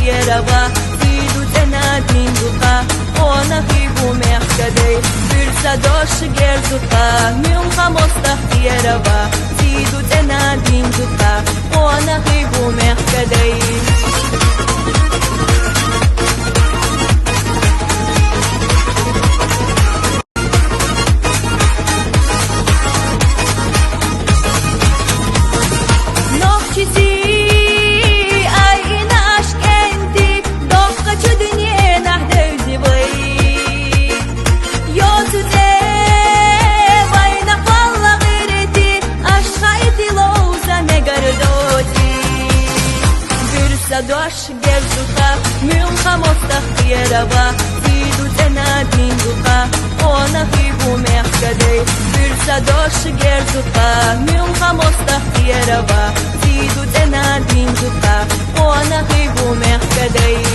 tierava Zidu tenadin duka Ona hibu mehkadei Birsa dosh gerzuka Mium hamostah tierava Zidu tenadin duka Ona hibu mehkadei Dosh gerzuka Mium hamostah tierava Zidu tenadin duka Ona hibu mehkadei Birsa dosh gerzuka Mium hamostah tierava Zidu tenadin duka Ona hibu mehkadei